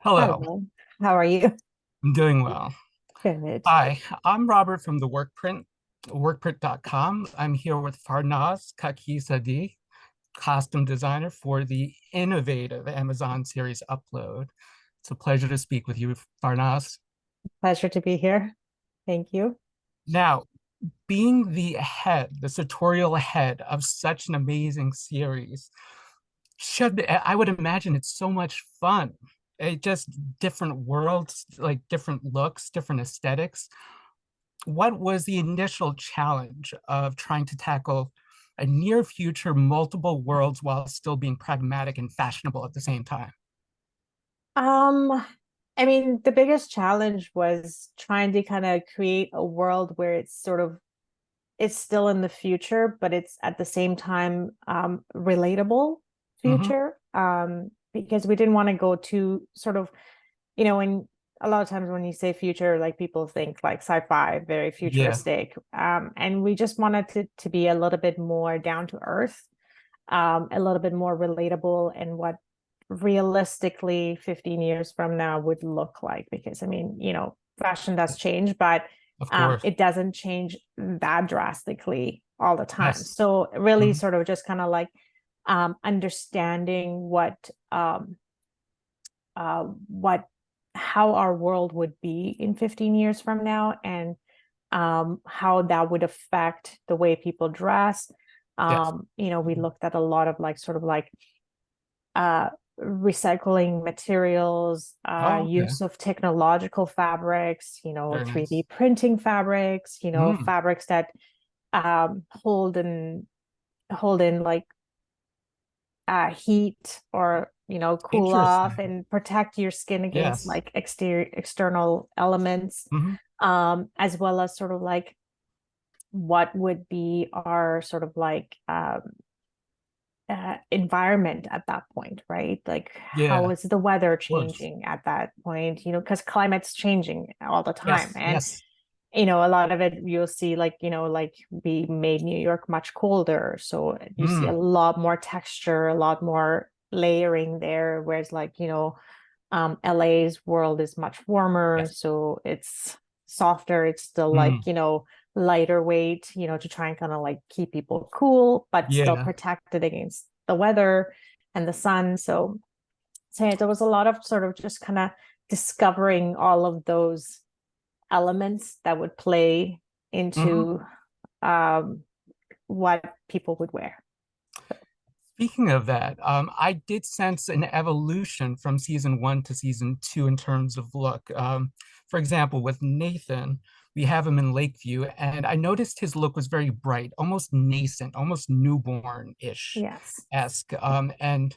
Hello, Hello. How are you? I'm doing well. Good. Hi, I'm Robert from the Workprint, workprint.com. I'm here with Farnaz, Khaki, Sadigh, costume designer for the innovative Amazon series Upload. It's a pleasure to speak with you, Farnaz. Pleasure to be here. Thank you. Now, being the sartorial head of such an amazing series, I would imagine it's so much fun. It just different worlds, like different looks, different aesthetics. What was the initial challenge of trying to tackle a near future multiple worlds while still being pragmatic and fashionable at the same time? Um, I mean, the biggest challenge was trying to kind of create a world where it's still in the future, but it's at the same time relatable Hmm. future. Because we didn't want to go too when a lot of times when you say future, like people think like sci-fi, very Yeah, futuristic. And we just wanted to be a little bit more down to earth, a little bit more relatable and what realistically 15 years from now would look like. Because I mean, fashion does change, but of course. it doesn't change that drastically all the time. Yes. So really Mhm. sort of just kind of like understanding what how our world would be in 15 years from now, and how that would affect the way people dress. Yes. We looked at a lot of like sort of like uh, recycling materials, Oh, okay. use of technological fabrics, Very 3D nice. printing fabrics, Mm, fabrics that hold in like heat, or cool off interesting. and protect your skin against Yes. like external elements, Hmm. as well as sort of like what would be our sort of like environment at that point, right? Like Yeah, how is the weather of course. changing at that point, because climate's changing all the time. Yes, And yes. a lot of it you'll see, like like we made New York much colder, so you see a Mm, lot more texture, a lot more layering there, whereas like LA's world is much warmer, yes. so it's softer. It's still like Mm, lighter weight, to try and kind of like keep people cool but still yeah. protected against the weather and the sun. So yeah, there was a lot of sort of just kind of discovering all of those elements that would play Hmm. into um, what people would wear. Speaking of that, I did sense an evolution from season one to season two in terms of look. For example, with Nathan, we have him in Lakeview, and I noticed his look was very bright, almost nascent, almost newborn-ish Yes. esque. And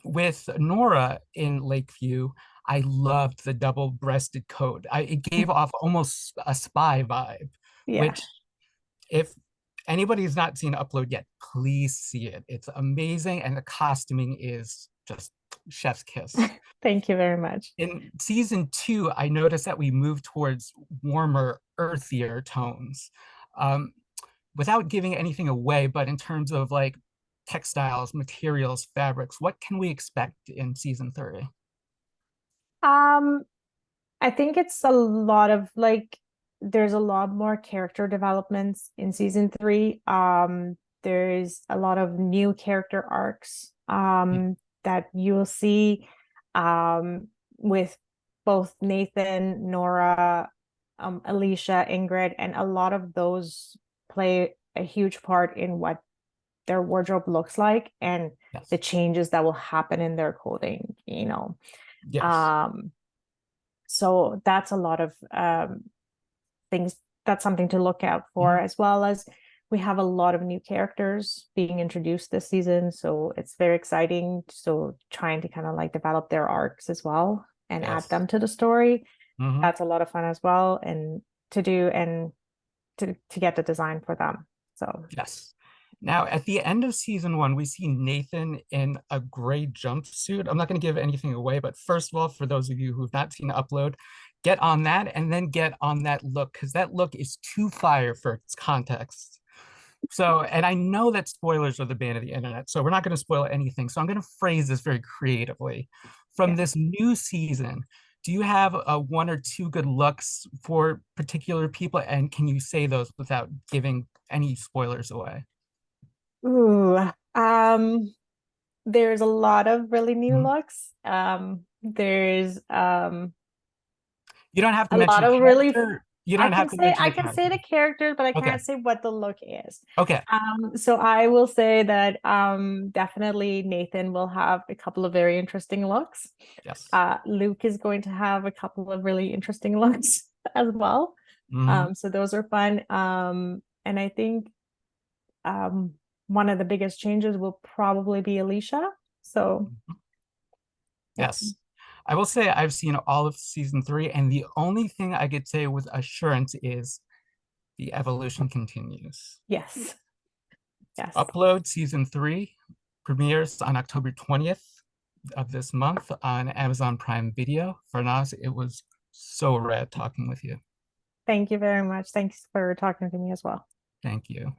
with Nora in Lakeview, I loved the double-breasted coat. It gave off almost a spy vibe, Yeah. which if anybody's not seen Upload yet, please see it. It's amazing, and the costuming is just chef's kiss. Thank you very much. In season two, I noticed that we moved towards warmer, earthier tones. Um, Without giving anything away, but in terms of like textiles, materials, fabrics, what can we expect in season three? Um, I think it's a lot of like there's a lot more character developments in season three. There's a lot of new character arcs Yeah. that you'll see with both Nathan, Nora, Alicia, Ingrid, and a lot of those play a huge part in what their wardrobe looks like and the Yes. changes that will happen in their clothing. Yes. Um, so that's a lot of things. That's something to look out for, Mhm. as well as we have a lot of new characters being introduced this season. So it's very exciting. So trying to kind of like develop their arcs as well and add Yes. them to the story. Hmm. That's a lot of fun as well, and to do and to get the design for them. So Yes. Now, at the end of season one, we see Nathan in a gray jumpsuit. I'm not going to give anything away, but first of all, for those of you who've not seen Upload, get on that and then get on that look because that look is too fire for its context. So, and I know that spoilers are the bane of the internet, so we're not going to spoil anything. So I'm going to phrase this very creatively. From Yeah. this new season, do you have a one or two good looks for particular people? And can you say those without giving any spoilers away? Ooh, there's a lot of really new Mhm. looks. There's You don't have to a lot mention of really character. You don't have to mention I the can character. say the characters, but I Okay. can't say what the look is. Okay. So I will say that definitely Nathan will have a couple of very interesting looks. Yes. Luke is going to have a couple of really interesting looks as well. Mhm. So those are fun. And I think um one of the biggest changes will probably be Alicia. So yeah. Yes. I will say I've seen all of season three, and the only thing I could say with assurance is the evolution continues. Yes. Yes. Upload season three premieres on October 20th of this month on Amazon Prime Video. Farnaz, it was so rad talking with you. Thank you very much. Thanks for talking to me as well. Thank you.